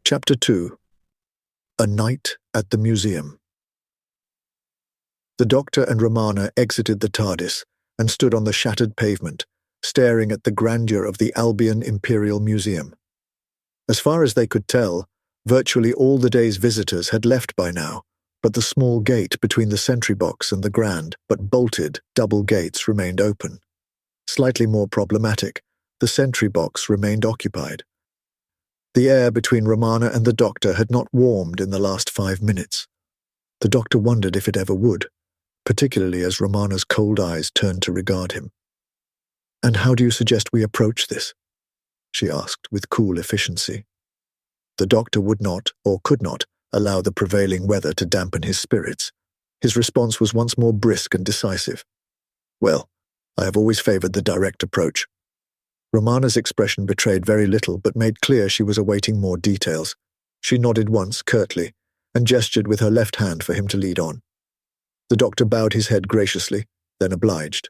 Chapter 2. A Night at the Museum. The Doctor and Romana exited the TARDIS and stood on the shattered pavement, staring at the grandeur of the Albion Imperial Museum. As far as they could tell, virtually all the day's visitors had left by now, but the small gate between the sentry box and the grand, but bolted, double gates remained open. Slightly more problematic, the sentry box remained occupied. The air between Romana and the Doctor had not warmed in the last 5 minutes. The Doctor wondered if it ever would, particularly as Romana's cold eyes turned to regard him. "And how do you suggest we approach this?" she asked with cool efficiency. The Doctor would not, or could not, allow the prevailing weather to dampen his spirits. His response was once more brisk and decisive. "Well, I have always favored the direct approach." Romana's expression betrayed very little, but made clear she was awaiting more details. She nodded once, curtly, and gestured with her left hand for him to lead on. The Doctor bowed his head graciously, then obliged.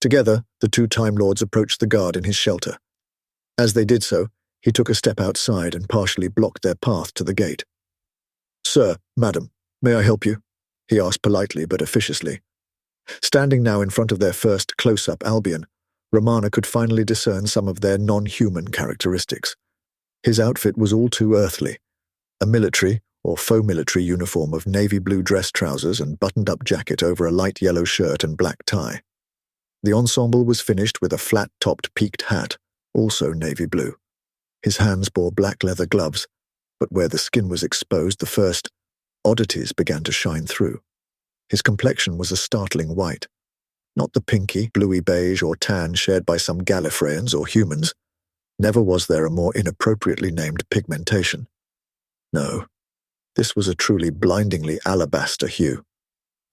Together, the two Time Lords approached the guard in his shelter. As they did so, he took a step outside and partially blocked their path to the gate. "Sir, madam, may I help you?" he asked politely but officiously. Standing now in front of their first close-up Albion, Romana could finally discern some of their non-human characteristics. His outfit was all too earthly. A military, or faux military uniform of navy blue dress trousers and buttoned-up jacket over a light yellow shirt and black tie. The ensemble was finished with a flat-topped peaked hat, also navy blue. His hands bore black leather gloves, but where the skin was exposed, the first oddities began to shine through. His complexion was a startling white. Not the pinky, bluey beige or tan shared by some Gallifreyans or humans. Never was there a more inappropriately named pigmentation. No, this was a truly blindingly alabaster hue.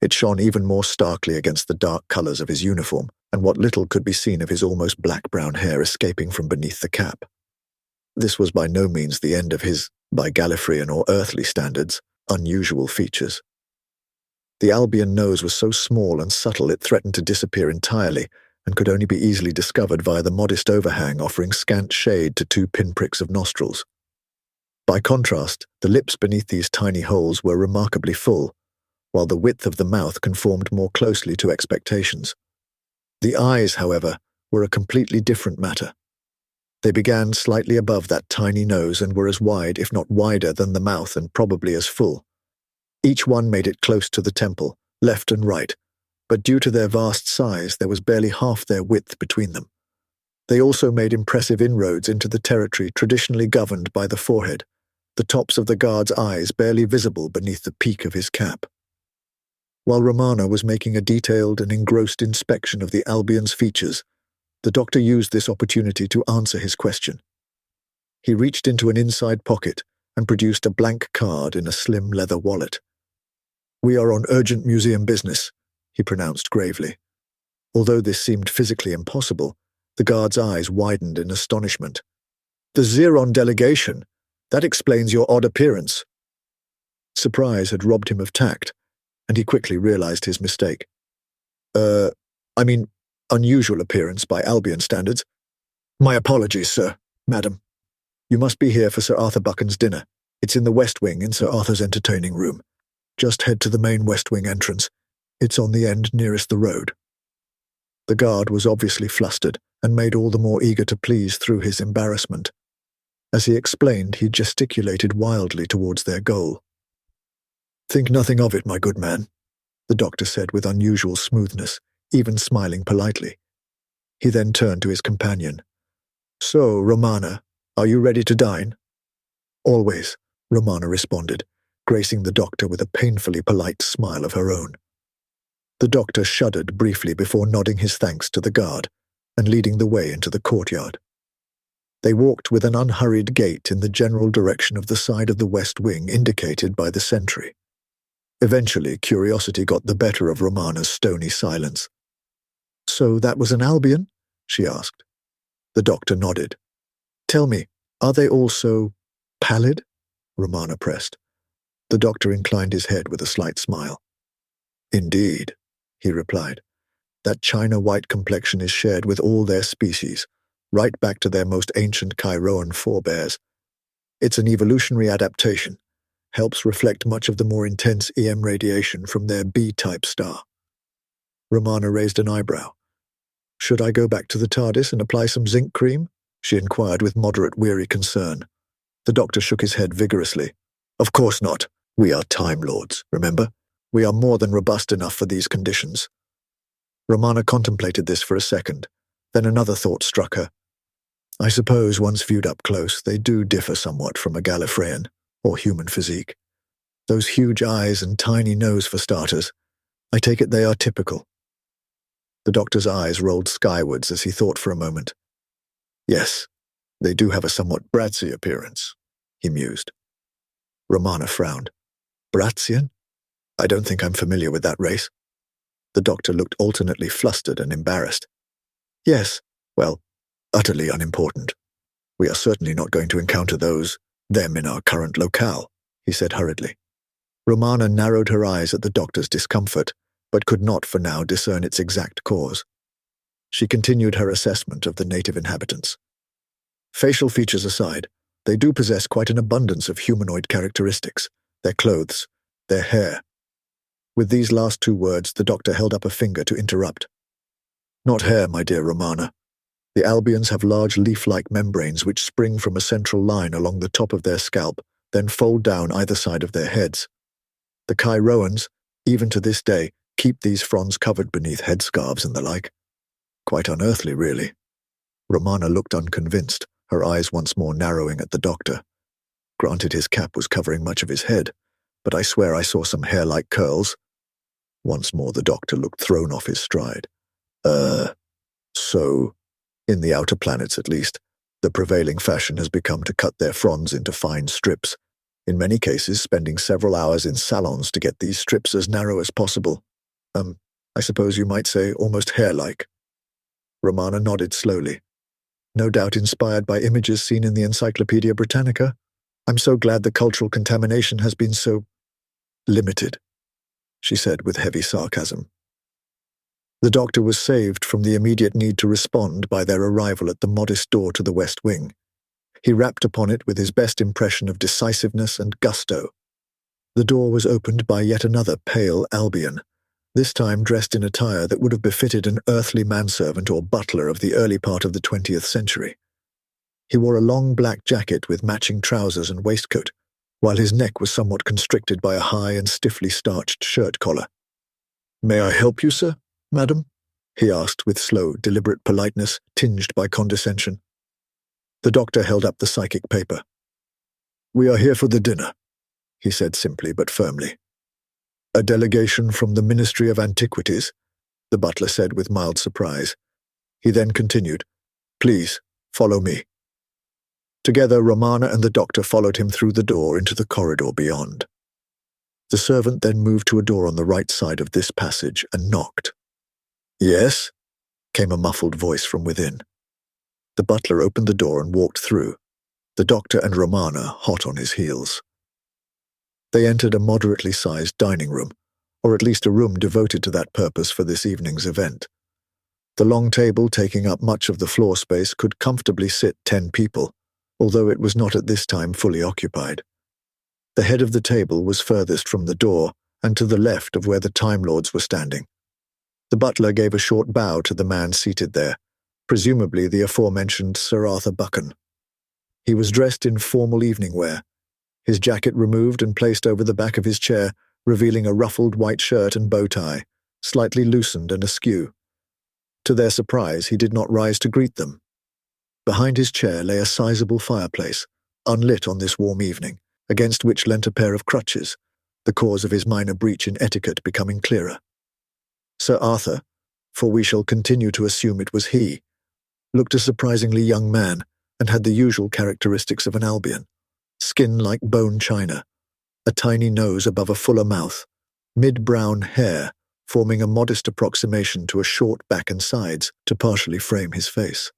It shone even more starkly against the dark colors of his uniform and what little could be seen of his almost black-brown hair escaping from beneath the cap. This was by no means the end of his, by Gallifreyan or earthly standards, unusual features. The Albion nose was so small and subtle it threatened to disappear entirely and could only be easily discovered via the modest overhang offering scant shade to 2 pinpricks of nostrils. By contrast, the lips beneath these tiny holes were remarkably full, while the width of the mouth conformed more closely to expectations. The eyes, however, were a completely different matter. They began slightly above that tiny nose and were as wide, if not wider, than the mouth and probably as full. Each one made it close to the temple, left and right, but due to their vast size, there was barely half their width between them. They also made impressive inroads into the territory traditionally governed by the forehead, the tops of the guard's eyes barely visible beneath the peak of his cap. While Romana was making a detailed and engrossed inspection of the Albion's features, the Doctor used this opportunity to answer his question. He reached into an inside pocket and produced a blank card in a slim leather wallet. "We are on urgent museum business," he pronounced gravely. Although this seemed physically impossible, the guard's eyes widened in astonishment. "The Xeron delegation? That explains your odd appearance." Surprise had robbed him of tact, and he quickly realized his mistake. Unusual appearance by Albion standards. "My apologies, sir, madam. You must be here for Sir Arthur Buchan's dinner. It's in the West Wing in Sir Arthur's entertaining room. Just head to the main West Wing entrance. It's on the end nearest the road." The guard was obviously flustered and made all the more eager to please through his embarrassment. As he explained, he gesticulated wildly towards their goal. "Think nothing of it, my good man," the Doctor said with unusual smoothness, even smiling politely. He then turned to his companion. "So, Romana, are you ready to dine?" "Always," Romana responded, gracing the doctor with a painfully polite smile of her own. The doctor shuddered briefly before nodding his thanks to the guard and leading the way into the courtyard. They walked with an unhurried gait in the general direction of the side of the west wing indicated by the sentry. Eventually, curiosity got the better of Romana's stony silence. "So that was an Albion?" she asked. The doctor nodded. "Tell me, are they all so pallid?" Romana pressed. The doctor inclined his head with a slight smile. "Indeed," he replied. "That china-white complexion is shared with all their species, right back to their most ancient Chiroan forebears. It's an evolutionary adaptation, helps reflect much of the more intense EM radiation from their B-type star." Romana raised an eyebrow. "Should I go back to the TARDIS and apply some zinc cream?" she inquired with moderate weary concern. The doctor shook his head vigorously. "Of course not. We are Time Lords, remember? We are more than robust enough for these conditions." Romana contemplated this for a second. Then another thought struck her. "I suppose, once viewed up close, they do differ somewhat from a Gallifreyan, or human physique. Those huge eyes and tiny nose for starters. I take it they are typical." The doctor's eyes rolled skywards as he thought for a moment. "Yes, they do have a somewhat Bratzy appearance," he mused. Romana frowned. "Bratzian? I don't think I'm familiar with that race." The doctor looked alternately flustered and embarrassed. "Yes, well, utterly unimportant. We are certainly not going to encounter them in our current locale," he said hurriedly. Romana narrowed her eyes at the doctor's discomfort, but could not for now discern its exact cause. She continued her assessment of the native inhabitants. "Facial features aside, they do possess quite an abundance of humanoid characteristics, their clothes, their hair." With these last two words, the doctor held up a finger to interrupt. "Not hair, my dear Romana. The Albions have large leaf-like membranes which spring from a central line along the top of their scalp, then fold down either side of their heads. The Chiroans, even to this day, keep these fronds covered beneath headscarves and the like. Quite unearthly, really." Romana looked unconvinced, her eyes once more narrowing at the doctor. Granted, his cap was covering much of his head, but I swear I saw some hair-like curls. Once more the doctor looked thrown off his stride. So, in the outer planets at least, the prevailing fashion has become to cut their fronds into fine strips, in many cases spending several hours in salons to get these strips as narrow as possible. I suppose you might say almost hair-like." Romana nodded slowly. "No doubt inspired by images seen in the Encyclopedia Britannica. I'm so glad the cultural contamination has been so limited," she said with heavy sarcasm. The doctor was saved from the immediate need to respond by their arrival at the modest door to the west wing. He rapped upon it with his best impression of decisiveness and gusto. The door was opened by yet another pale Albion, this time dressed in attire that would have befitted an earthly manservant or butler of the early part of the 20th century. He wore a long black jacket with matching trousers and waistcoat, while his neck was somewhat constricted by a high and stiffly starched shirt collar. "May I help you, sir, madam?" he asked with slow, deliberate politeness tinged by condescension. The doctor held up the psychic paper. "We are here for the dinner," he said simply but firmly. "A delegation from the Ministry of Antiquities," the butler said with mild surprise. He then continued, "Please, follow me." Together, Romana and the doctor followed him through the door into the corridor beyond. The servant then moved to a door on the right side of this passage and knocked. "Yes?" came a muffled voice from within. The butler opened the door and walked through, the doctor and Romana hot on his heels. They entered a moderately sized dining room, or at least a room devoted to that purpose for this evening's event. The long table taking up much of the floor space could comfortably sit 10 people, although it was not at this time fully occupied. The head of the table was furthest from the door and to the left of where the Time Lords were standing. The butler gave a short bow to the man seated there, presumably the aforementioned Sir Arthur Buchan. He was dressed in formal evening wear, his jacket removed and placed over the back of his chair, revealing a ruffled white shirt and bow tie, slightly loosened and askew. To their surprise, he did not rise to greet them. Behind his chair lay a sizable fireplace, unlit on this warm evening, against which leant a pair of crutches, the cause of his minor breach in etiquette becoming clearer. Sir Arthur, for we shall continue to assume it was he, looked a surprisingly young man and had the usual characteristics of an Albion: skin like bone china, a tiny nose above a fuller mouth, mid-brown hair forming a modest approximation to a short back and sides to partially frame his face.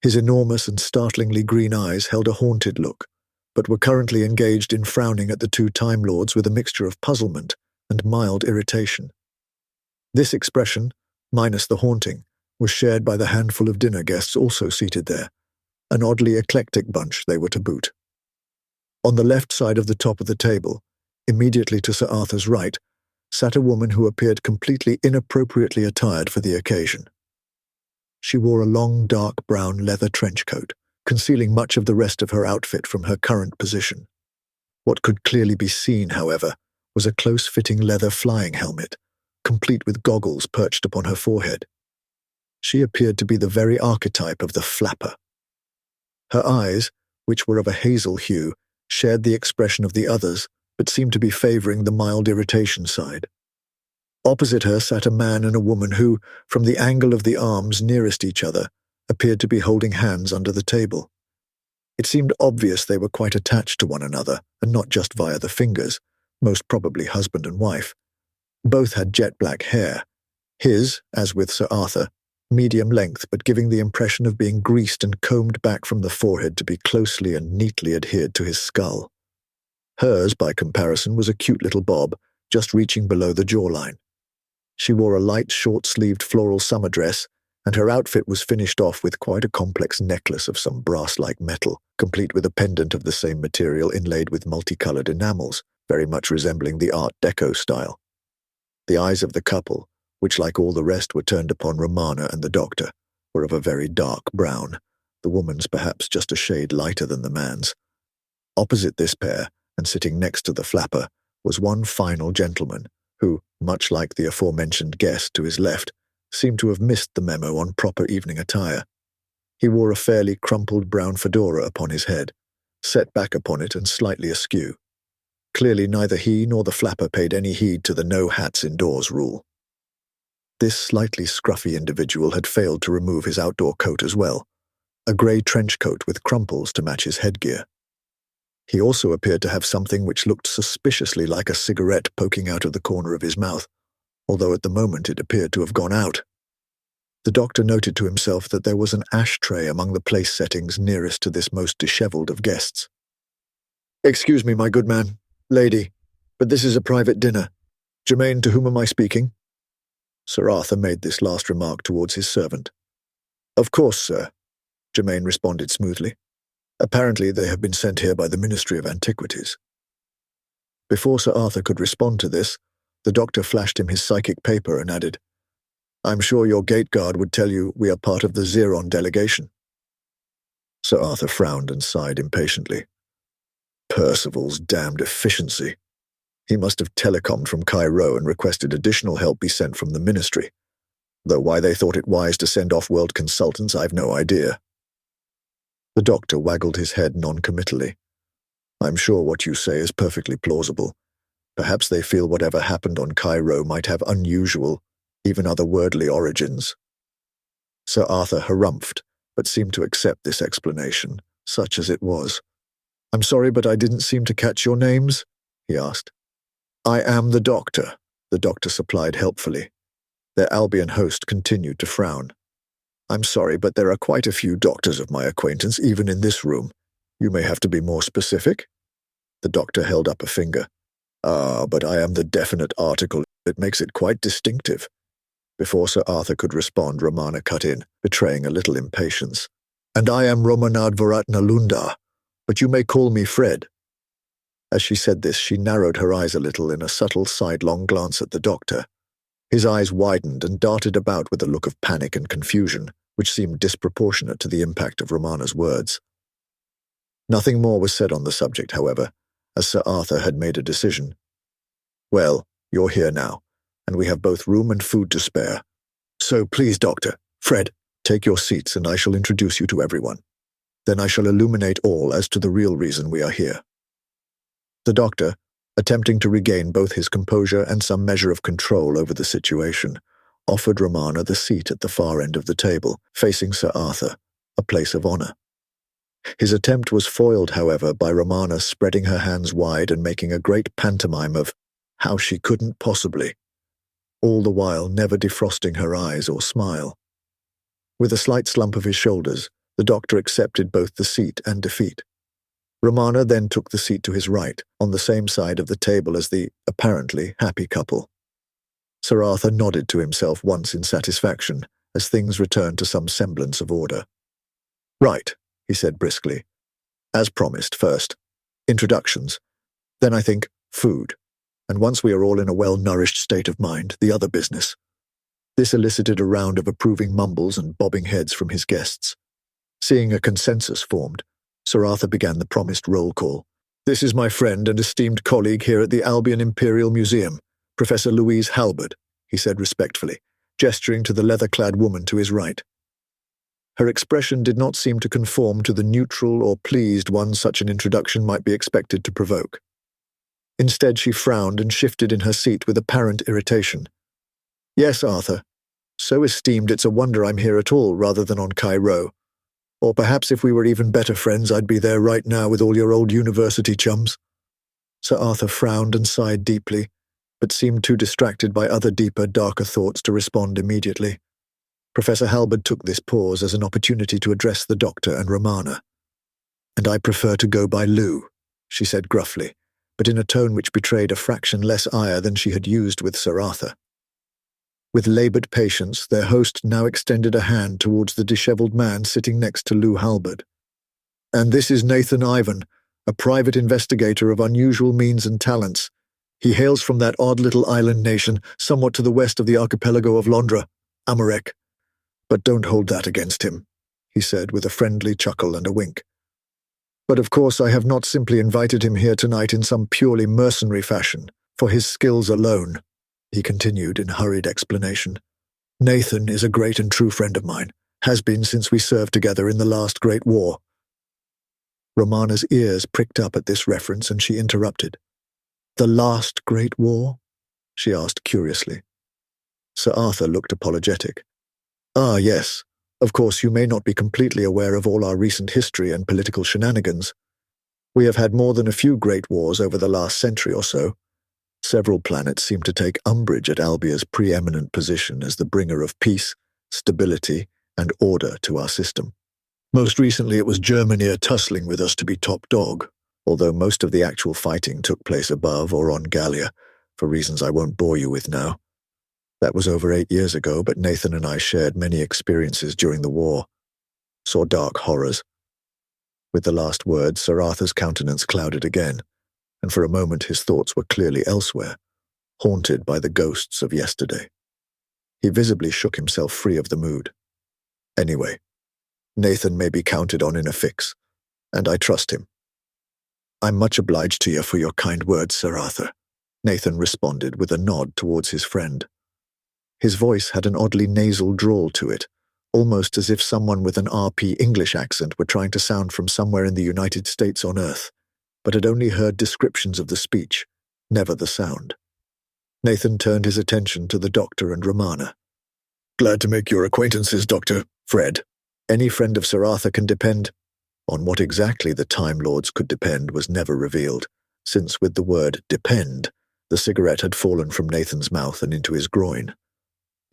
His enormous and startlingly green eyes held a haunted look, but were currently engaged in frowning at the two Time Lords with a mixture of puzzlement and mild irritation. This expression, minus the haunting, was shared by the handful of dinner guests also seated there, an oddly eclectic bunch they were to boot. On the left side of the top of the table, immediately to Sir Arthur's right, sat a woman who appeared completely inappropriately attired for the occasion. She wore a long, dark brown leather trench coat, concealing much of the rest of her outfit from her current position. What could clearly be seen, however, was a close-fitting leather flying helmet, complete with goggles perched upon her forehead. She appeared to be the very archetype of the flapper. Her eyes, which were of a hazel hue, shared the expression of the others, but seemed to be favoring the mild irritation side. Opposite her sat a man and a woman who, from the angle of the arms nearest each other, appeared to be holding hands under the table. It seemed obvious they were quite attached to one another, and not just via the fingers, most probably husband and wife. Both had jet black hair. His, as with Sir Arthur, medium length but giving the impression of being greased and combed back from the forehead to be closely and neatly adhered to his skull. Hers, by comparison, was a cute little bob, just reaching below the jawline. She wore a light, short-sleeved floral summer dress, and her outfit was finished off with quite a complex necklace of some brass-like metal, complete with a pendant of the same material inlaid with multicolored enamels, very much resembling the Art Deco style. The eyes of the couple, which like all the rest were turned upon Romana and the doctor, were of a very dark brown, the woman's perhaps just a shade lighter than the man's. Opposite this pair, and sitting next to the flapper, was one final gentleman, who, much like the aforementioned guest to his left, seemed to have missed the memo on proper evening attire. He wore a fairly crumpled brown fedora upon his head, set back upon it and slightly askew. Clearly neither he nor the flapper paid any heed to the no hats indoors rule. This slightly scruffy individual had failed to remove his outdoor coat as well, a grey trench coat with crumples to match his headgear. He also appeared to have something which looked suspiciously like a cigarette poking out of the corner of his mouth, although at the moment it appeared to have gone out. The doctor noted to himself that there was an ashtray among the place settings nearest to this most dishevelled of guests. "Excuse me, my good man, lady, but this is a private dinner. Germain, to whom am I speaking?" Sir Arthur made this last remark towards his servant. "Of course, sir," Germain responded smoothly. "Apparently they have been sent here by the Ministry of Antiquities." Before Sir Arthur could respond to this, the doctor flashed him his psychic paper and added, "I'm sure your gate guard would tell you we are part of the Xeron delegation." Sir Arthur frowned and sighed impatiently. Percival's damned efficiency. He must have telecommed from Cairo and requested additional help be sent from the ministry, though why they thought it wise to send off-world consultants I've no idea. The doctor waggled his head non-committally. "I'm sure what you say is perfectly plausible. Perhaps they feel whatever happened on Cairo might have unusual, even otherworldly origins." Sir Arthur harumphed, but seemed to accept this explanation, such as it was. "I'm sorry, but I didn't seem to catch your names," he asked. "I am the doctor," the doctor supplied helpfully. Their Albion host continued to frown. "I'm sorry, but there are quite a few doctors of my acquaintance even in this room. You may have to be more specific." The doctor held up a finger. "Ah, but I am the definite article. It makes it quite distinctive." Before Sir Arthur could respond, Romana cut in, betraying a little impatience. "And I am Romanadvaratna Lunda, but you may call me Fred." As she said this, she narrowed her eyes a little in a subtle sidelong glance at the doctor. His eyes widened and darted about with a look of panic and confusion, which seemed disproportionate to the impact of Romana's words. Nothing more was said on the subject, however, as Sir Arthur had made a decision. "Well, you're here now, and we have both room and food to spare. So please, Doctor, Fred, take your seats and I shall introduce you to everyone. Then I shall illuminate all as to the real reason we are here." The doctor, attempting to regain both his composure and some measure of control over the situation, offered Romana the seat at the far end of the table, facing Sir Arthur, a place of honor. His attempt was foiled, however, by Romana spreading her hands wide and making a great pantomime of how she couldn't possibly, all the while never defrosting her eyes or smile. With a slight slump of his shoulders, the doctor accepted both the seat and defeat. Romana then took the seat to his right, on the same side of the table as the, apparently, happy couple. Sir Arthur nodded to himself once in satisfaction, as things returned to some semblance of order. "Right," he said briskly. "As promised, first, introductions. Then I think, food. And once we are all in a well-nourished state of mind, the other business." This elicited a round of approving mumbles and bobbing heads from his guests. Seeing a consensus formed, Sir Arthur began the promised roll call. "This is my friend and esteemed colleague here at the Albion Imperial Museum, Professor Louise Halberd," he said respectfully, gesturing to the leather-clad woman to his right. Her expression did not seem to conform to the neutral or pleased one such an introduction might be expected to provoke. Instead, she frowned and shifted in her seat with apparent irritation. "Yes, Arthur. So esteemed it's a wonder I'm here at all rather than on Cairo. Or perhaps if we were even better friends, I'd be there right now with all your old university chums." Sir Arthur frowned and sighed deeply, but seemed too distracted by other deeper, darker thoughts to respond immediately. Professor Halberd took this pause as an opportunity to address the doctor and Romana. "And I prefer to go by Lou," she said gruffly, but in a tone which betrayed a fraction less ire than she had used with Sir Arthur. With laboured patience, their host now extended a hand towards the dishevelled man sitting next to Lou Halberd. "And this is Nathan Ivan, a private investigator of unusual means and talents. He hails from that odd little island nation somewhat to the west of the archipelago of Londra, Amarek. But don't hold that against him," he said with a friendly chuckle and a wink. "But of course I have not simply invited him here tonight in some purely mercenary fashion, for his skills alone," he continued in hurried explanation. "Nathan is a great and true friend of mine, has been since we served together in the last Great War." Romana's ears pricked up at this reference and she interrupted. "The last Great War?" she asked curiously. Sir Arthur looked apologetic. "Ah, yes. Of course, you may not be completely aware of all our recent history and political shenanigans. We have had more than a few great wars over the last century or so. Several planets seem to take umbrage at Albia's preeminent position as the bringer of peace, stability, and order to our system. Most recently it was Germany tussling with us to be top dog, although most of the actual fighting took place above or on Gallia, for reasons I won't bore you with now. That was over 8 years ago, but Nathan and I shared many experiences during the war. Saw dark horrors." With the last word, Sir Arthur's countenance clouded again, and for a moment his thoughts were clearly elsewhere, haunted by the ghosts of yesterday. He visibly shook himself free of the mood. "Anyway, Nathan may be counted on in a fix, and I trust him." "I'm much obliged to you for your kind words, Sir Arthur," Nathan responded with a nod towards his friend. His voice had an oddly nasal drawl to it, almost as if someone with an RP English accent were trying to sound from somewhere in the United States on Earth, but had only heard descriptions of the speech, never the sound. Nathan turned his attention to the doctor and Romana. "Glad to make your acquaintances, Dr. Fred. Any friend of Sir Arthur can depend." On what exactly the Time Lords could depend was never revealed, since with the word depend, the cigarette had fallen from Nathan's mouth and into his groin.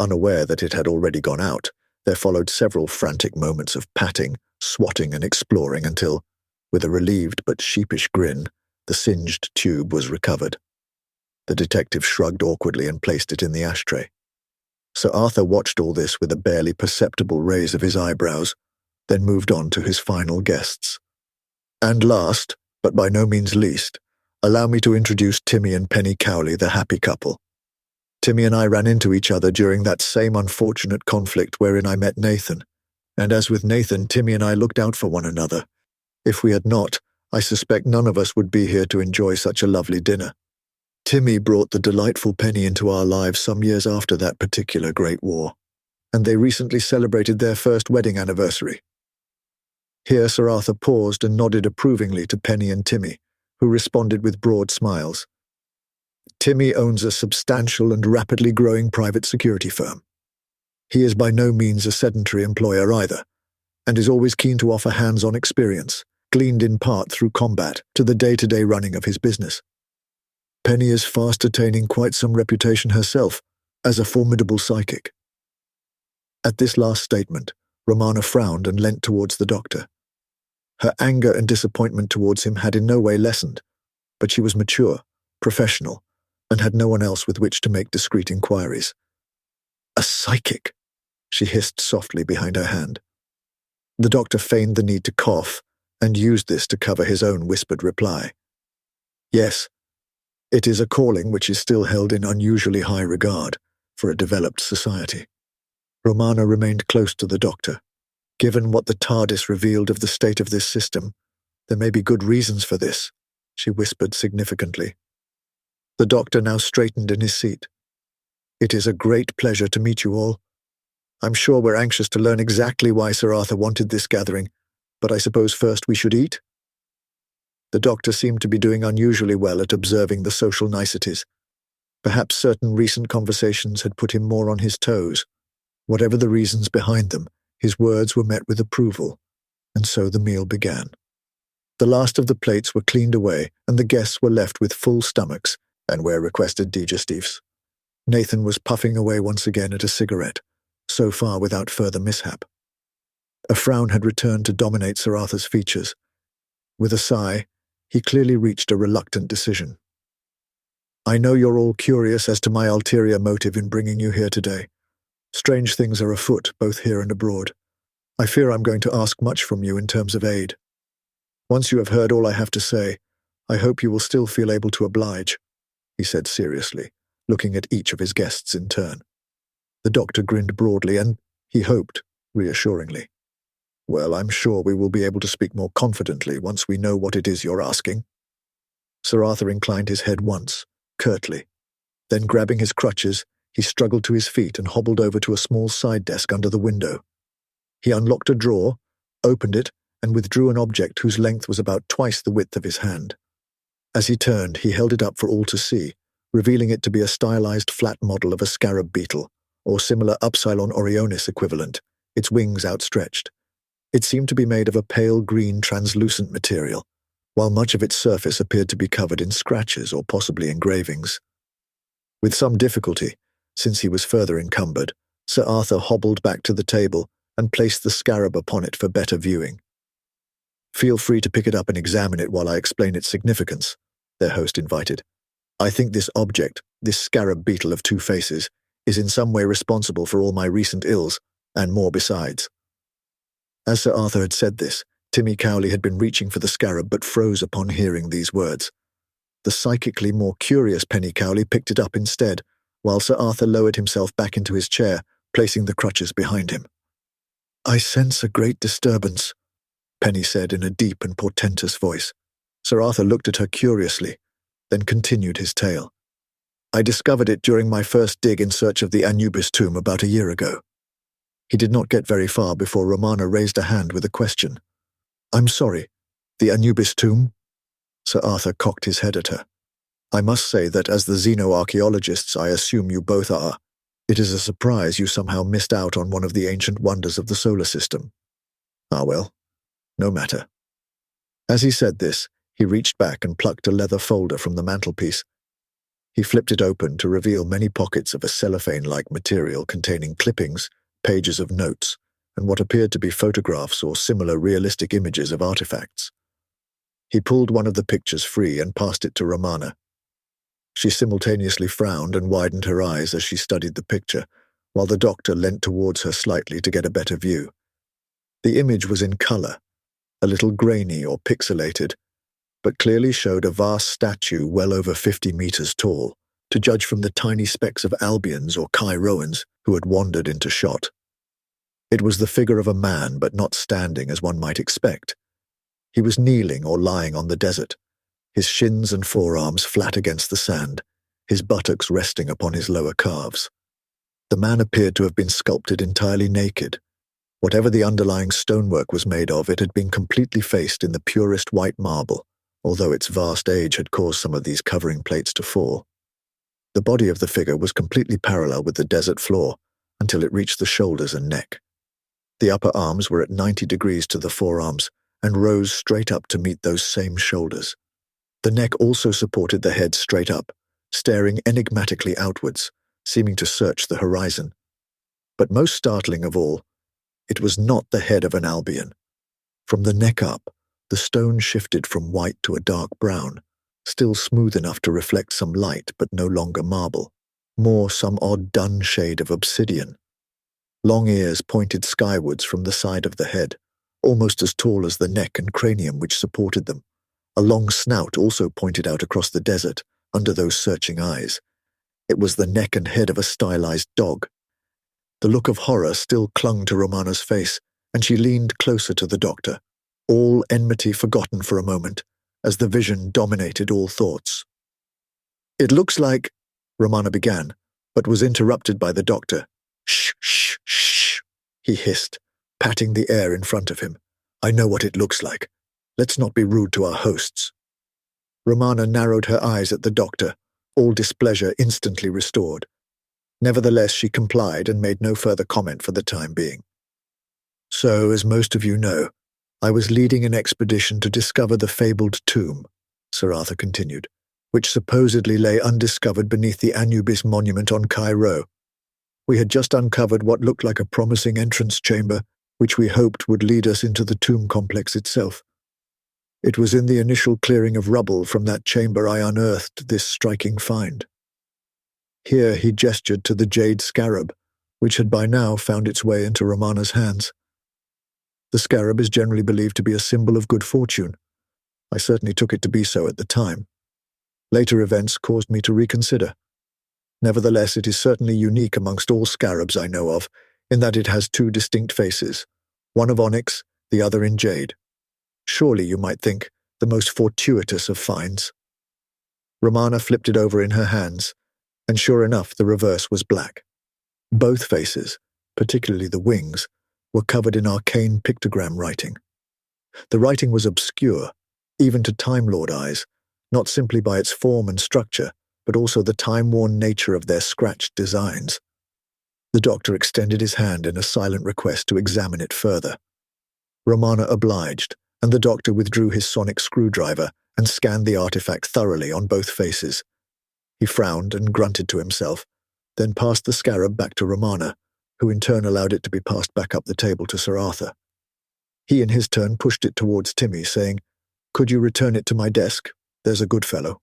Unaware that it had already gone out, there followed several frantic moments of patting, swatting, and exploring until, with a relieved but sheepish grin, the singed tube was recovered. The detective shrugged awkwardly and placed it in the ashtray. Sir Arthur watched all this with a barely perceptible raise of his eyebrows, then moved on to his final guests. "And last, but by no means least, allow me to introduce Timmy and Penny Cowley, the happy couple. Timmy and I ran into each other during that same unfortunate conflict wherein I met Nathan, and as with Nathan, Timmy and I looked out for one another. If we had not, I suspect none of us would be here to enjoy such a lovely dinner. Timmy brought the delightful Penny into our lives some years after that particular Great War, and they recently celebrated their first wedding anniversary." Here Sir Arthur paused and nodded approvingly to Penny and Timmy, who responded with broad smiles. Timmy owns a substantial and rapidly growing private security firm. He is by no means a sedentary employer either, and is always keen to offer hands-on experience, gleaned in part through combat, to the day-to-day running of his business. Penny is fast attaining quite some reputation herself as a formidable psychic. At this last statement, Romana frowned and leant towards the doctor. Her anger and disappointment towards him had in no way lessened, but she was mature, professional, and had no one else with which to make discreet inquiries. "A psychic," she hissed softly behind her hand. The doctor feigned the need to cough and used this to cover his own whispered reply. "Yes, it is a calling which is still held in unusually high regard for a developed society." Romana remained close to the doctor. "Given what the TARDIS revealed of the state of this system, there may be good reasons for this," she whispered significantly. The doctor now straightened in his seat. "It is a great pleasure to meet you all. I'm sure we're anxious to learn exactly why Sir Arthur wanted this gathering, but I suppose first we should eat?" The doctor seemed to be doing unusually well at observing the social niceties. Perhaps certain recent conversations had put him more on his toes. Whatever the reasons behind them, his words were met with approval, and so the meal began. The last of the plates were cleaned away, and the guests were left with full stomachs and where requested digestives. Nathan was puffing away once again at a cigarette, so far without further mishap. A frown had returned to dominate Sir Arthur's features. With a sigh, he clearly reached a reluctant decision. "I know you're all curious as to my ulterior motive in bringing you here today. Strange things are afoot, both here and abroad. I fear I'm going to ask much from you in terms of aid. Once you have heard all I have to say, I hope you will still feel able to oblige," he said seriously, looking at each of his guests in turn. The doctor grinned broadly and, he hoped, reassuringly. "Well, I'm sure we will be able to speak more confidently once we know what it is you're asking." Sir Arthur inclined his head once, curtly. Then, grabbing his crutches, he struggled to his feet and hobbled over to a small side desk under the window. He unlocked a drawer, opened it, and withdrew an object whose length was about twice the width of his hand. As he turned, he held it up for all to see, revealing it to be a stylized flat model of a scarab beetle, or similar Upsilon Orionis equivalent, its wings outstretched. It seemed to be made of a pale green translucent material, while much of its surface appeared to be covered in scratches or possibly engravings. With some difficulty, since he was further encumbered, Sir Arthur hobbled back to the table and placed the scarab upon it for better viewing. "Feel free to pick it up and examine it while I explain its significance," their host invited. "I think this object, this scarab beetle of two faces, is in some way responsible for all my recent ills, and more besides." As Sir Arthur had said this, Timmy Cowley had been reaching for the scarab but froze upon hearing these words. The psychically more curious Penny Cowley picked it up instead, while Sir Arthur lowered himself back into his chair, placing the crutches behind him. "I sense a great disturbance," Penny said in a deep and portentous voice. Sir Arthur looked at her curiously, then continued his tale. "I discovered it during my first dig in search of the Anubis tomb about a year ago." He did not get very far before Romana raised a hand with a question. "I'm sorry, the Anubis tomb?" Sir Arthur cocked his head at her. "I must say that as the xenoarchaeologists I assume you both are, it is a surprise you somehow missed out on one of the ancient wonders of the solar system. Ah well, no matter." As he said this, he reached back and plucked a leather folder from the mantelpiece. He flipped it open to reveal many pockets of a cellophane-like material containing clippings, pages of notes, and what appeared to be photographs or similar realistic images of artifacts. He pulled one of the pictures free and passed it to Romana. She simultaneously frowned and widened her eyes as she studied the picture, while the doctor leant towards her slightly to get a better view. The image was in color, a little grainy or pixelated, but clearly showed a vast statue well over 50 meters tall, to judge from the tiny specks of Albions or Chiroans who had wandered into shot. It was the figure of a man, but not standing as one might expect. He was kneeling or lying on the desert, his shins and forearms flat against the sand, his buttocks resting upon his lower calves. The man appeared to have been sculpted entirely naked. Whatever the underlying stonework was made of, it had been completely faced in the purest white marble, although its vast age had caused some of these covering plates to fall. The body of the figure was completely parallel with the desert floor until it reached the shoulders and neck. The upper arms were at 90 degrees to the forearms and rose straight up to meet those same shoulders. The neck also supported the head straight up, staring enigmatically outwards, seeming to search the horizon. But most startling of all, it was not the head of an Albion. From the neck up, the stone shifted from white to a dark brown, still smooth enough to reflect some light but no longer marble, more some odd dun shade of obsidian. Long ears pointed skywards from the side of the head, almost as tall as the neck and cranium which supported them. A long snout also pointed out across the desert, under those searching eyes. It was the neck and head of a stylized dog. The look of horror still clung to Romana's face, and she leaned closer to the doctor, all enmity forgotten for a moment, as the vision dominated all thoughts. "It looks like," Romana began, but was interrupted by the doctor. "Shh, shh, shh," he hissed, patting the air in front of him. "I know what it looks like. Let's not be rude to our hosts." Romana narrowed her eyes at the doctor, all displeasure instantly restored. Nevertheless, she complied and made no further comment for the time being. "So, as most of you know, I was leading an expedition to discover the fabled tomb," Sir Arthur continued, "which supposedly lay undiscovered beneath the Anubis monument on Cairo. We had just uncovered what looked like a promising entrance chamber, which we hoped would lead us into the tomb complex itself. It was in the initial clearing of rubble from that chamber I unearthed this striking find." Here he gestured to the jade scarab, which had by now found its way into Romana's hands. "The scarab is generally believed to be a symbol of good fortune. I certainly took it to be so at the time. Later events caused me to reconsider. Nevertheless, it is certainly unique amongst all scarabs I know of, in that it has two distinct faces, one of onyx, the other in jade. Surely, you might think, the most fortuitous of finds." Romana flipped it over in her hands, and sure enough, the reverse was black. Both faces, particularly the wings, were covered in arcane pictogram writing. The writing was obscure, even to Time Lord eyes, not simply by its form and structure, but also the time-worn nature of their scratched designs. The doctor extended his hand in a silent request to examine it further. Romana obliged, and the doctor withdrew his sonic screwdriver and scanned the artifact thoroughly on both faces. He frowned and grunted to himself, then passed the scarab back to Romana, who in turn allowed it to be passed back up the table to Sir Arthur. He in his turn pushed it towards Timmy, saying, "Could you return it to my desk? There's a good fellow."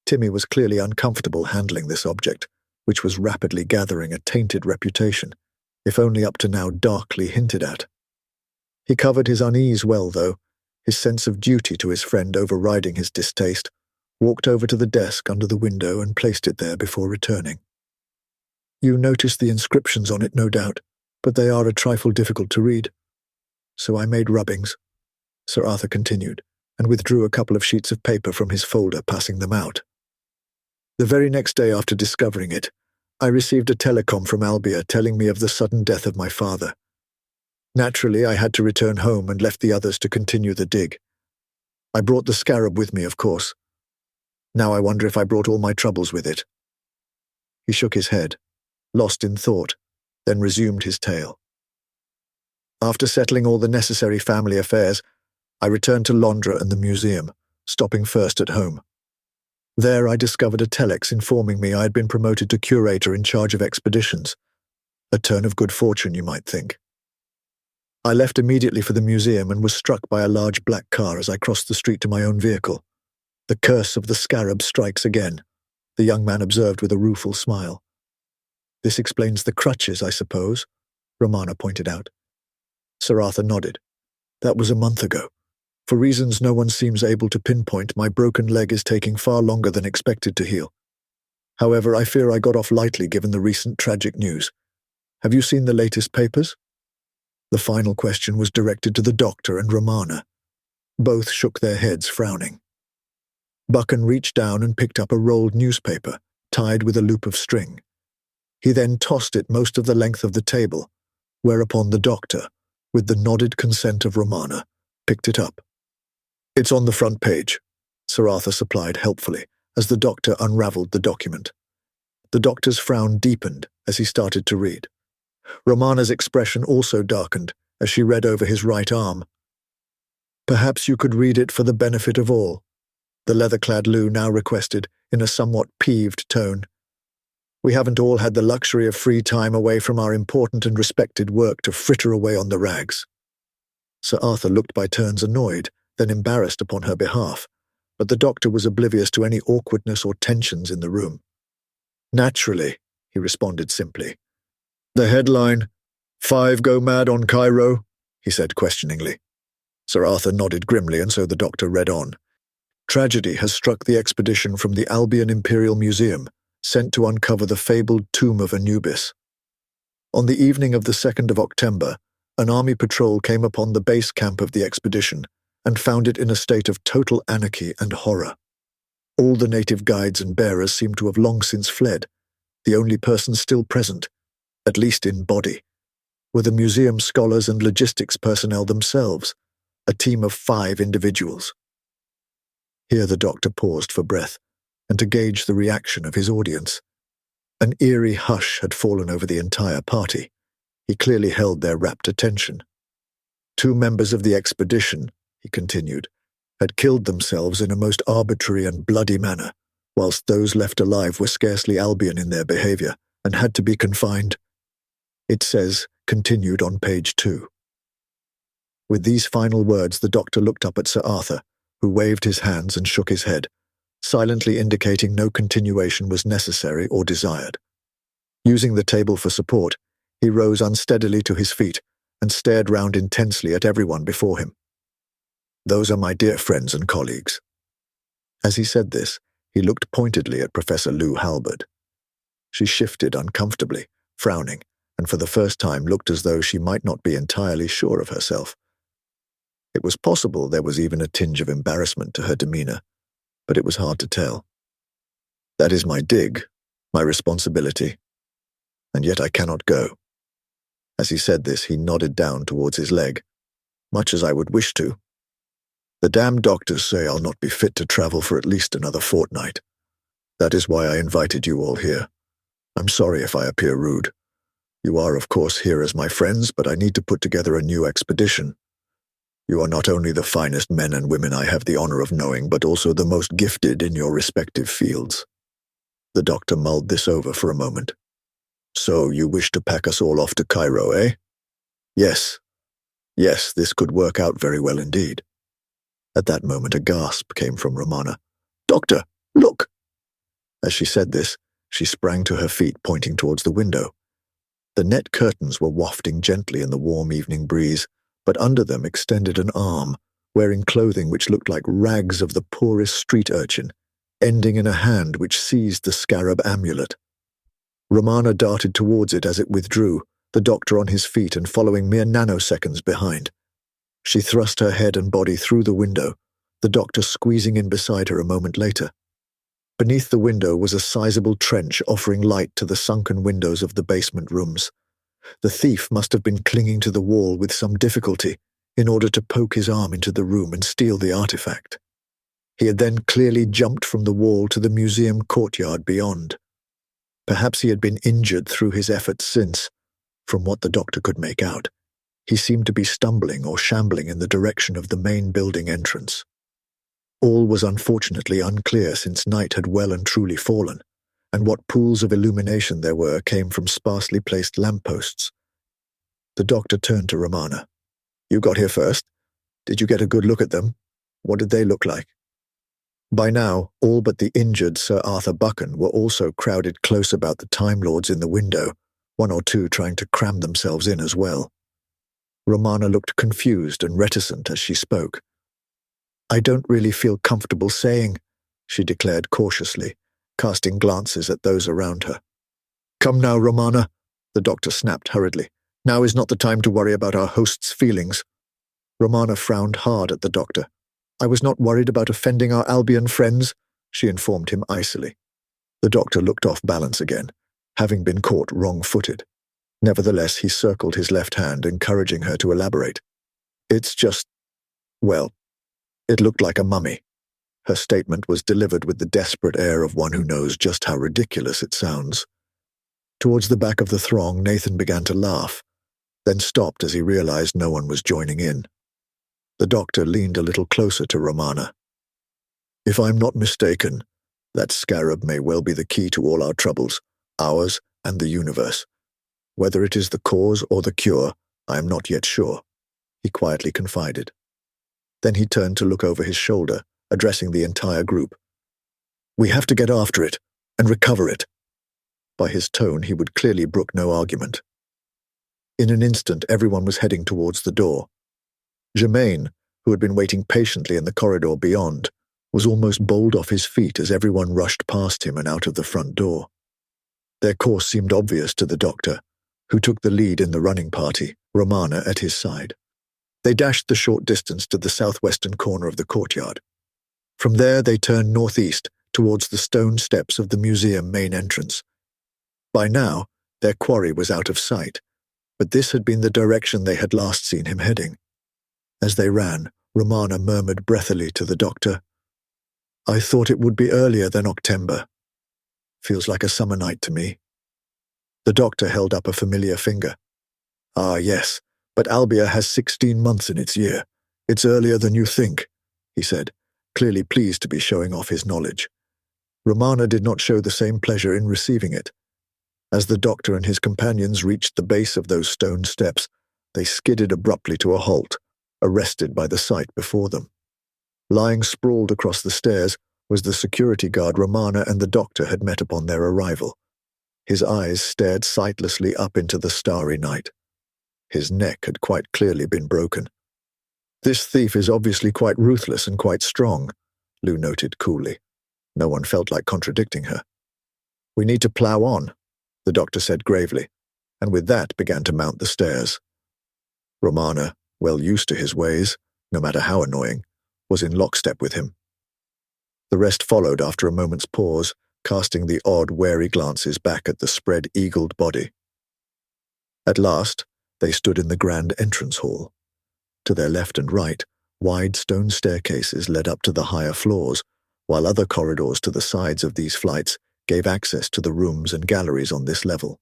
Timmy was clearly uncomfortable handling this object, which was rapidly gathering a tainted reputation, if only up to now darkly hinted at. He covered his unease well, though, his sense of duty to his friend overriding his distaste, walked over to the desk under the window and placed it there before returning. "You noticed the inscriptions on it, no doubt, but they are a trifle difficult to read. So I made rubbings," Sir Arthur continued, and withdrew a couple of sheets of paper from his folder, passing them out. "The very next day after discovering it, I received a telecom from Albia telling me of the sudden death of my father. Naturally, I had to return home and left the others to continue the dig. I brought the scarab with me, of course. Now I wonder if I brought all my troubles with it." He shook his head, lost in thought, then resumed his tale. "After settling all the necessary family affairs, I returned to Londra and the museum, stopping first at home. There I discovered a telex informing me I had been promoted to curator in charge of expeditions. A turn of good fortune, you might think. I left immediately for the museum and was struck by a large black car as I crossed the street to my own vehicle. The curse of the scarab strikes again," the young man observed with a rueful smile. "This explains the crutches, I suppose," Romana pointed out. Sir Arthur nodded. "That was a month ago. For reasons no one seems able to pinpoint, my broken leg is taking far longer than expected to heal. However, I fear I got off lightly given the recent tragic news. Have you seen the latest papers?" The final question was directed to the doctor and Romana. Both shook their heads, frowning. Buchan reached down and picked up a rolled newspaper, tied with a loop of string. He then tossed it most of the length of the table, whereupon the doctor, with the nodded consent of Romana, picked it up. "It's on the front page," Sir Arthur supplied helpfully, as the doctor unravelled the document. The doctor's frown deepened as he started to read. Romana's expression also darkened as she read over his right arm. "Perhaps you could read it for the benefit of all," the leather-clad Lou now requested, in a somewhat peeved tone. "We haven't all had the luxury of free time away from our important and respected work to fritter away on the rags." Sir Arthur looked by turns annoyed, then embarrassed upon her behalf, but the doctor was oblivious to any awkwardness or tensions in the room. "Naturally," he responded simply. "The headline, 'Five Go Mad on Cairo,'" he said questioningly. Sir Arthur nodded grimly, and so the doctor read on. "Tragedy has struck the expedition from the Albion Imperial Museum, sent to uncover the fabled tomb of Anubis. On the evening of the 2nd of October, an army patrol came upon the base camp of the expedition and found it in a state of total anarchy and horror. All the native guides and bearers seemed to have long since fled. The only persons still present, at least in body, were the museum scholars and logistics personnel themselves, a team of 5 individuals." Here the doctor paused for breath, and to gauge the reaction of his audience. An eerie hush had fallen over the entire party. He clearly held their rapt attention. "2 members of the expedition," he continued, "had killed themselves in a most arbitrary and bloody manner, whilst those left alive were scarcely Albion in their behaviour, and had to be confined. It says, continued on page 2. With these final words, the doctor looked up at Sir Arthur, who waved his hands and shook his head, silently indicating no continuation was necessary or desired. Using the table for support, he rose unsteadily to his feet and stared round intensely at everyone before him. "Those are my dear friends and colleagues." As he said this, he looked pointedly at Professor Lou Halberd. She shifted uncomfortably, frowning, and for the first time looked as though she might not be entirely sure of herself. It was possible there was even a tinge of embarrassment to her demeanour, but it was hard to tell. "That is my dig, my responsibility, and yet I cannot go." As he said this, he nodded down towards his leg. "Much as I would wish to. The damned doctors say I'll not be fit to travel for at least another fortnight. That is why I invited you all here. I'm sorry if I appear rude. You are, of course, here as my friends, but I need to put together a new expedition. You are not only the finest men and women I have the honor of knowing, but also the most gifted in your respective fields." The doctor mulled this over for a moment. "So you wish to pack us all off to Cairo, eh?" Yes, this could work out very well indeed." At that moment a gasp came from Romana. "Doctor, look!" As she said this, she sprang to her feet, pointing towards the window. The net curtains were wafting gently in the warm evening breeze, but under them extended an arm, wearing clothing which looked like rags of the poorest street urchin, ending in a hand which seized the scarab amulet. Romana darted towards it as it withdrew, the doctor on his feet and following mere nanoseconds behind. She thrust her head and body through the window, the doctor squeezing in beside her a moment later. Beneath the window was a sizable trench offering light to the sunken windows of the basement rooms. The thief must have been clinging to the wall with some difficulty in order to poke his arm into the room and steal the artifact. He had then clearly jumped from the wall to the museum courtyard beyond. Perhaps he had been injured through his efforts since, from what the doctor could make out, he seemed to be stumbling or shambling in the direction of the main building entrance. All was unfortunately unclear since night had well and truly fallen, and what pools of illumination there were came from sparsely placed lampposts. The doctor turned to Romana. "You got here first. Did you get a good look at them? What did they look like?" By now, all but the injured Sir Arthur Buchan were also crowded close about the Time Lords in the window, 1 or 2 trying to cram themselves in as well. Romana looked confused and reticent as she spoke. "I don't really feel comfortable saying," she declared cautiously, casting glances at those around her. "Come now, Romana," the doctor snapped hurriedly. "Now is not the time to worry about our host's feelings." Romana frowned hard at the doctor. "I was not worried about offending our Albion friends," she informed him icily. The doctor looked off balance again, having been caught wrong-footed. Nevertheless, he circled his left hand, encouraging her to elaborate. "It's just, well, it looked like a mummy." Her statement was delivered with the desperate air of one who knows just how ridiculous it sounds. Towards the back of the throng, Nathan began to laugh, then stopped as he realized no one was joining in. The doctor leaned a little closer to Romana. "If I'm not mistaken, that scarab may well be the key to all our troubles, ours and the universe. Whether it is the cause or the cure, I am not yet sure," he quietly confided. Then he turned to look over his shoulder, addressing the entire group. "We have to get after it and recover it." By his tone, he would clearly brook no argument. In an instant, everyone was heading towards the door. Germain, who had been waiting patiently in the corridor beyond, was almost bowled off his feet as everyone rushed past him and out of the front door. Their course seemed obvious to the doctor, who took the lead in the running party, Romana at his side. They dashed the short distance to the southwestern corner of the courtyard. From there they turned northeast towards the stone steps of the museum main entrance. By now, their quarry was out of sight, but this had been the direction they had last seen him heading. As they ran, Romana murmured breathily to the doctor, "I thought it would be earlier than October. Feels like a summer night to me." The doctor held up a familiar finger. "Ah, yes, but Albia has 16 months in its year. It's earlier than you think," he said, clearly pleased to be showing off his knowledge. Romana did not show the same pleasure in receiving it. As the doctor and his companions reached the base of those stone steps, they skidded abruptly to a halt, arrested by the sight before them. Lying sprawled across the stairs was the security guard Romana and the doctor had met upon their arrival. His eyes stared sightlessly up into the starry night. His neck had quite clearly been broken. "This thief is obviously quite ruthless and quite strong," Lou noted coolly. No one felt like contradicting her. "We need to plow on," the doctor said gravely, and with that began to mount the stairs. Romana, well used to his ways, no matter how annoying, was in lockstep with him. The rest followed after a moment's pause, casting the odd, wary glances back at the spread-eagled body. At last, they stood in the grand entrance hall. To their left and right, wide stone staircases led up to the higher floors, while other corridors to the sides of these flights gave access to the rooms and galleries on this level.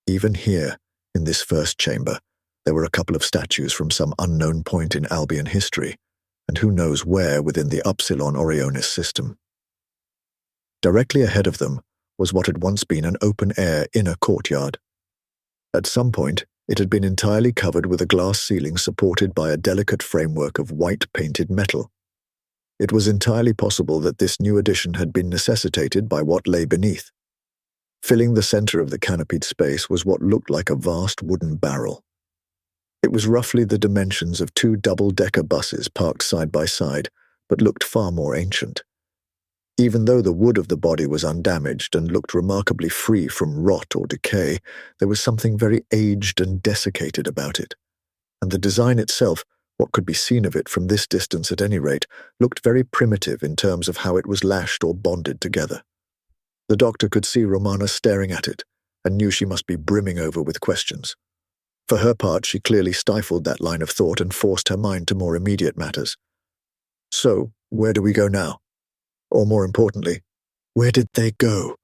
Even here, in this first chamber, there were a couple of statues from some unknown point in Albion history, and who knows where within the Upsilon Orionis system. Directly ahead of them was what had once been an open-air inner courtyard. At some point, it had been entirely covered with a glass ceiling supported by a delicate framework of white-painted metal. It was entirely possible that this new addition had been necessitated by what lay beneath. Filling the center of the canopied space was what looked like a vast wooden barrel. It was roughly the dimensions of 2 double-decker buses parked side by side, but looked far more ancient. Even though the wood of the body was undamaged and looked remarkably free from rot or decay, there was something very aged and desiccated about it. And the design itself, what could be seen of it from this distance at any rate, looked very primitive in terms of how it was lashed or bonded together. The doctor could see Romana staring at it, and knew she must be brimming over with questions. For her part, she clearly stifled that line of thought and forced her mind to more immediate matters. "So, where do we go now? Or more importantly, where did they go?"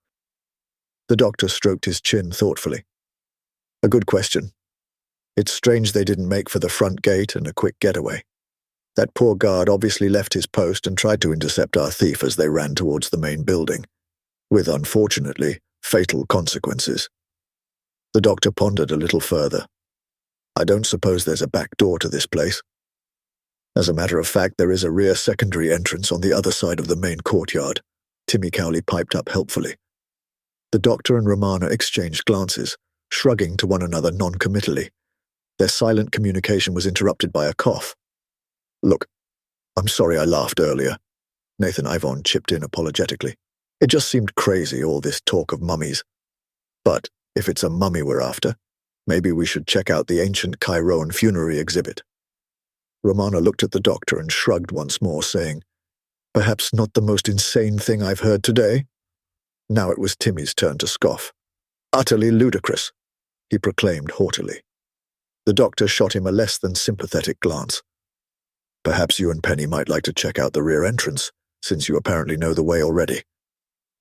The doctor stroked his chin thoughtfully. "A good question. It's strange they didn't make for the front gate and a quick getaway. That poor guard obviously left his post and tried to intercept our thief as they ran towards the main building, with, unfortunately, fatal consequences." The doctor pondered a little further. "I don't suppose there's a back door to this place. As a matter of fact, there is a rear secondary entrance on the other side of the main courtyard," Timmy Cowley piped up helpfully. The doctor and Romana exchanged glances, shrugging to one another non-committally. Their silent communication was interrupted by a cough. "Look, I'm sorry I laughed earlier," Nathan Ivon chipped in apologetically. "It just seemed crazy, all this talk of mummies. But if it's a mummy we're after, maybe we should check out the ancient Chiron funerary exhibit." Romana looked at the doctor and shrugged once more, saying, "Perhaps not the most insane thing I've heard today." Now it was Timmy's turn to scoff. "Utterly ludicrous," he proclaimed haughtily. The doctor shot him a less than sympathetic glance. "Perhaps you and Penny might like to check out the rear entrance. since you apparently know the way already.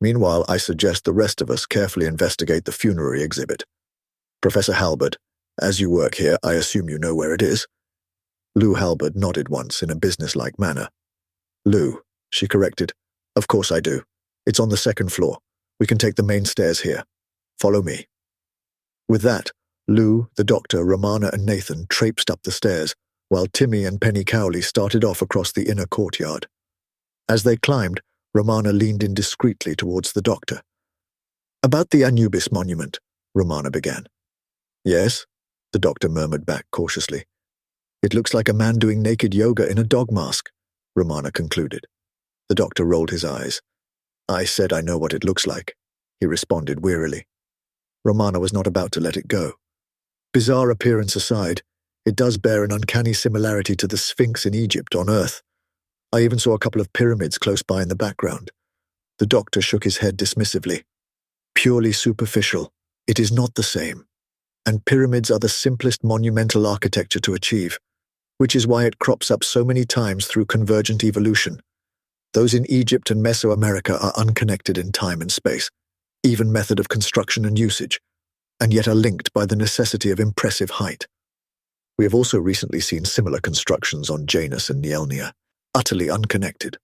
Meanwhile, I suggest the rest of us carefully investigate the funerary exhibit. Professor Halbert, as you work here, I assume you know where it is." Lou Halbert nodded once in a businesslike manner. "Lou," she corrected. "Of course I do. It's on the second floor. We can take the main stairs here. Follow me." With that, Lou, the doctor, Romana, and Nathan traipsed up the stairs, while Timmy and Penny Cowley started off across the inner courtyard. As they climbed, Romana leaned in discreetly towards the doctor. "About the Anubis monument," Romana began. "Yes," the doctor murmured back cautiously. "It looks like a man doing naked yoga in a dog mask," Romana concluded. The doctor rolled his eyes. "I said I know what it looks like," he responded wearily. Romana was not about to let it go. Bizarre appearance aside, it does bear an uncanny similarity to the Sphinx in Egypt on Earth. I even saw a couple of pyramids close by in the background. The doctor shook his head dismissively. "Purely superficial. It is not the same. And pyramids are the simplest monumental architecture to achieve, which is why it crops up so many times through convergent evolution. Those in Egypt and Mesoamerica are unconnected in time and space, even method of construction and usage, and yet are linked by the necessity of impressive height. We have also recently seen similar constructions on Janus and Neelnia, utterly unconnected."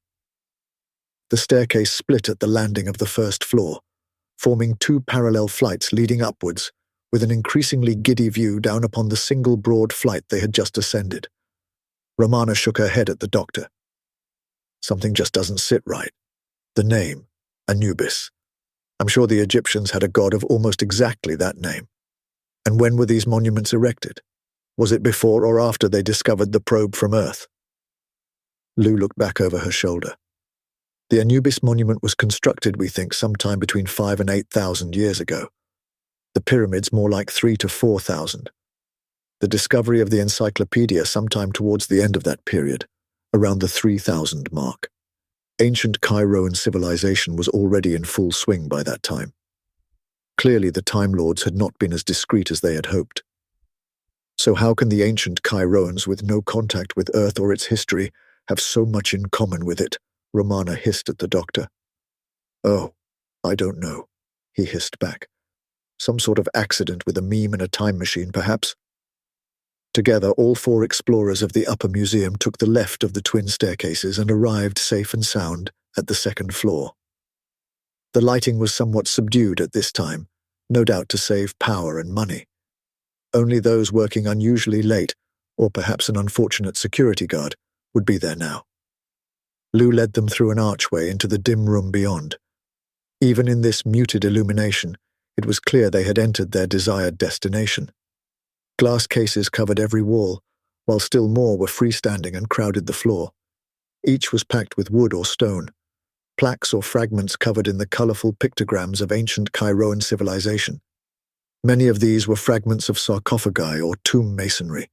The staircase split at the landing of the first floor, forming two parallel flights leading upwards, with an increasingly giddy view down upon the single broad flight they had just ascended. Romana shook her head at the doctor. "Something just doesn't sit right. The name, Anubis. I'm sure the Egyptians had a god of almost exactly that name. And when were these monuments erected? Was it before or after they discovered the probe from Earth?" Lou looked back over her shoulder. "The Anubis monument was constructed, we think, sometime between 5,000 and 8,000 years ago. The pyramids more like 3,000 to 4,000. The discovery of the encyclopedia sometime towards the end of that period, around the 3,000 mark. Ancient Cairoan civilization was already in full swing by that time. Clearly the Time Lords had not been as discreet as they had hoped. So how can the ancient Cairoans with no contact with Earth or its history have so much in common with it?" Romana hissed at the doctor. "Oh, I don't know," he hissed back. "Some sort of accident with a meme and a time machine, perhaps?" Together, all four explorers of the upper museum took the left of the twin staircases and arrived safe and sound at the second floor. The lighting was somewhat subdued at this time, no doubt to save power and money. Only those working unusually late, or perhaps an unfortunate security guard, would be there now. Lou led them through an archway into the dim room beyond. Even in this muted illumination, it was clear they had entered their desired destination. Glass cases covered every wall, while still more were freestanding and crowded the floor. Each was packed with wood or stone. Plaques or fragments covered in the colorful pictograms of ancient Cairoan civilization. Many of these were fragments of sarcophagi or tomb masonry.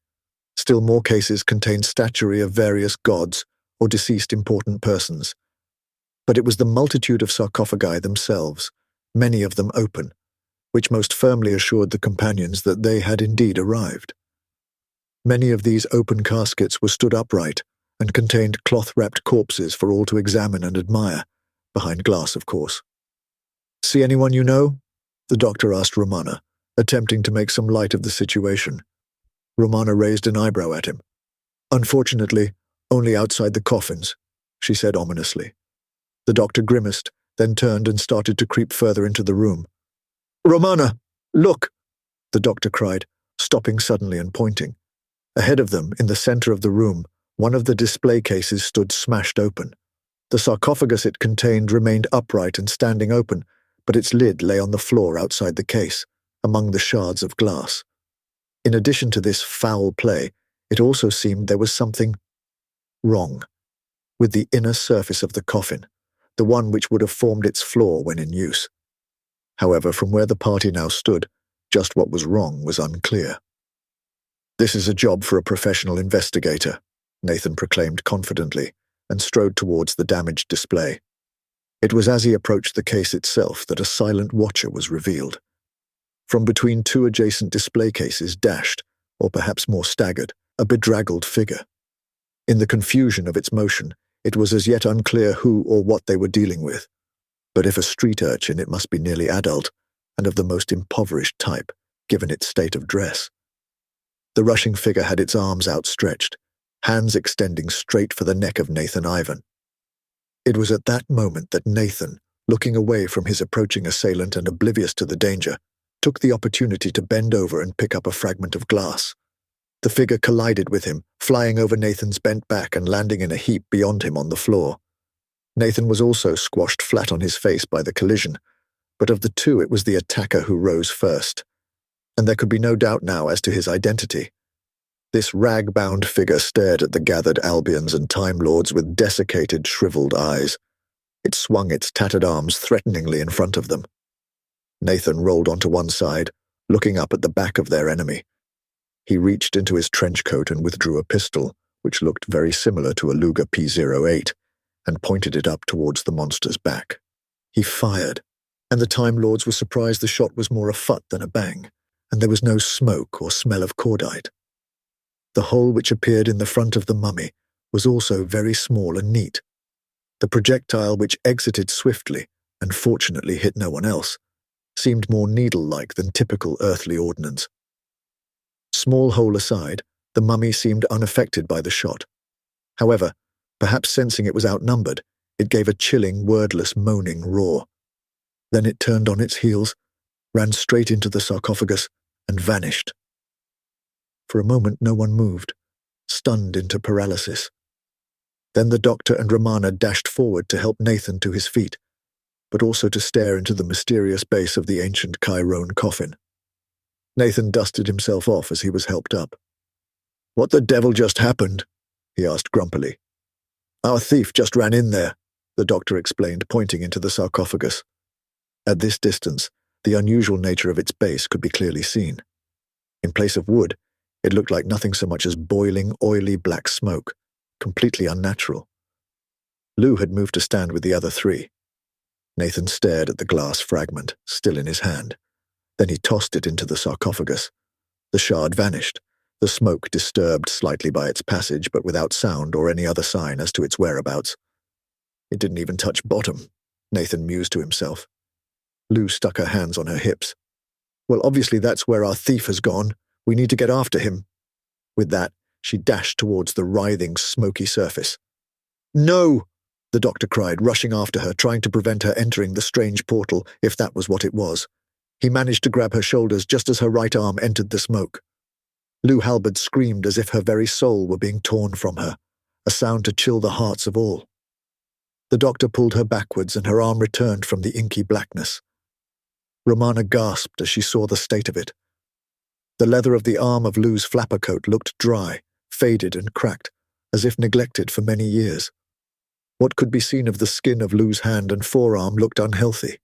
Still more cases contained statuary of various gods or deceased important persons. But it was the multitude of sarcophagi themselves, many of them open, which most firmly assured the companions that they had indeed arrived. Many of these open caskets were stood upright and contained cloth-wrapped corpses for all to examine and admire, behind glass, of course. "See anyone you know?" the doctor asked Romana, attempting to make some light of the situation. Romana raised an eyebrow at him. "Unfortunately, only outside the coffins," she said ominously. The doctor grimaced, then turned and started to creep further into the room. "Romana, look!" the doctor cried, stopping suddenly and pointing. Ahead of them, in the center of the room, one of the display cases stood smashed open. The sarcophagus it contained remained upright and standing open, but its lid lay on the floor outside the case, among the shards of glass. In addition to this foul play, it also seemed there was something wrong with the inner surface of the coffin, the one which would have formed its floor when in use. However, from where the party now stood, just what was wrong was unclear. "This is a job for a professional investigator," Nathan proclaimed confidently, and strode towards the damaged display. It was as he approached the case itself that a silent watcher was revealed. From between two adjacent display cases dashed, or perhaps more staggered, a bedraggled figure. In the confusion of its motion, It was as yet unclear who or what they were dealing with. But if a street urchin, it must be nearly adult, and of the most impoverished type, given its state of dress. The rushing figure had its arms outstretched, hands extending straight for the neck of Nathan Ivan. It was at that moment that Nathan, looking away from his approaching assailant and oblivious to the danger, took the opportunity to bend over and pick up a fragment of glass. The figure collided with him, flying over Nathan's bent back and landing in a heap beyond him on the floor. Nathan was also squashed flat on his face by the collision, but of the two it was the attacker who rose first. And there could be no doubt now as to his identity. This rag-bound figure stared at the gathered Albions and Time Lords with desiccated, shriveled eyes. It swung its tattered arms threateningly in front of them. Nathan rolled onto one side, looking up at the back of their enemy. He reached into his trench coat and withdrew a pistol, which looked very similar to a Luger P-08, and pointed it up towards the monster's back. He fired, and the Time Lords were surprised the shot was more a phut than a bang, and there was no smoke or smell of cordite. The hole which appeared in the front of the mummy was also very small and neat. The projectile, which exited swiftly, and fortunately hit no one else, seemed more needle-like than typical earthly ordnance. Small hole aside, the mummy seemed unaffected by the shot. However, perhaps sensing it was outnumbered, it gave a chilling, wordless, moaning roar. Then it turned on its heels, ran straight into the sarcophagus, and vanished. For a moment no one moved, stunned into paralysis. Then the doctor and Romana dashed forward to help Nathan to his feet, but also to stare into the mysterious base of the ancient Chiron coffin. Nathan dusted himself off as he was helped up. "What the devil just happened?" he asked grumpily. "Our thief just ran in there," the doctor explained, pointing into the sarcophagus. At this distance, the unusual nature of its base could be clearly seen. In place of wood, it looked like nothing so much as boiling, oily black smoke, completely unnatural. Lou had moved to stand with the other three. Nathan stared at the glass fragment, still in his hand. Then he tossed it into the sarcophagus. The shard vanished, the smoke disturbed slightly by its passage, but without sound or any other sign as to its whereabouts. It didn't even touch bottom, Nathan mused to himself. Lou stuck her hands on her hips. "Well, obviously that's where our thief has gone. We need to get after him." With that, she dashed towards the writhing, smoky surface. "No!" the doctor cried, rushing after her, trying to prevent her entering the strange portal, if that was what it was. He managed to grab her shoulders just as her right arm entered the smoke. Lou Halberd screamed as if her very soul were being torn from her, a sound to chill the hearts of all. The doctor pulled her backwards and her arm returned from the inky blackness. Romana gasped as she saw the state of it. The leather of the arm of Lou's flapper coat looked dry, faded and cracked, as if neglected for many years. What could be seen of the skin of Lou's hand and forearm looked unhealthy,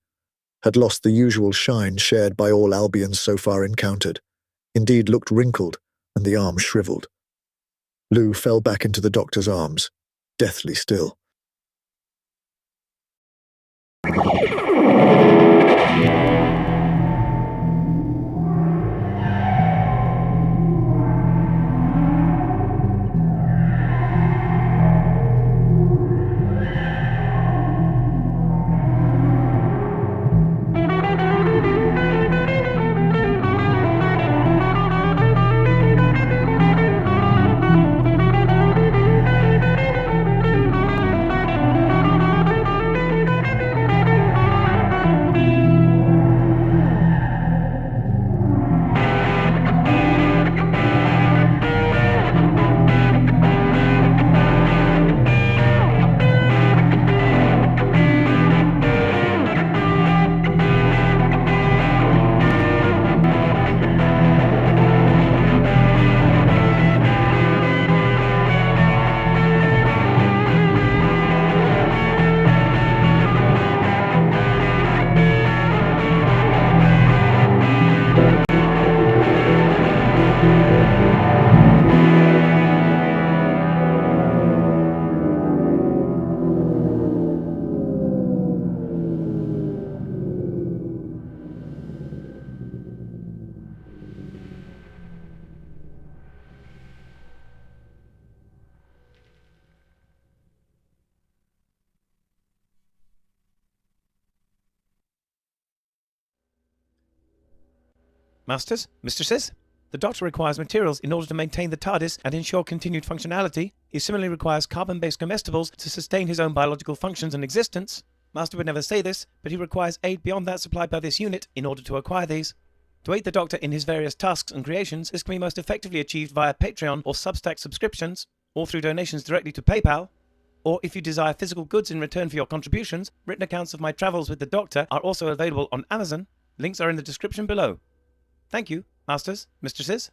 had lost the usual shine shared by all Albions so far encountered, indeed looked wrinkled, and the arm shriveled. Lou fell back into the doctor's arms, deathly still. Masters, mistresses, the Doctor requires materials in order to maintain the TARDIS and ensure continued functionality. He similarly requires carbon-based comestibles to sustain his own biological functions and existence. Master would never say this, but he requires aid beyond that supplied by this unit in order to acquire these. To aid the Doctor in his various tasks and creations, this can be most effectively achieved via Patreon or Substack subscriptions, or through donations directly to PayPal. Or if you desire physical goods in return for your contributions, written accounts of my travels with the Doctor are also available on Amazon. Links are in the description below. Thank you, Masters, mistresses.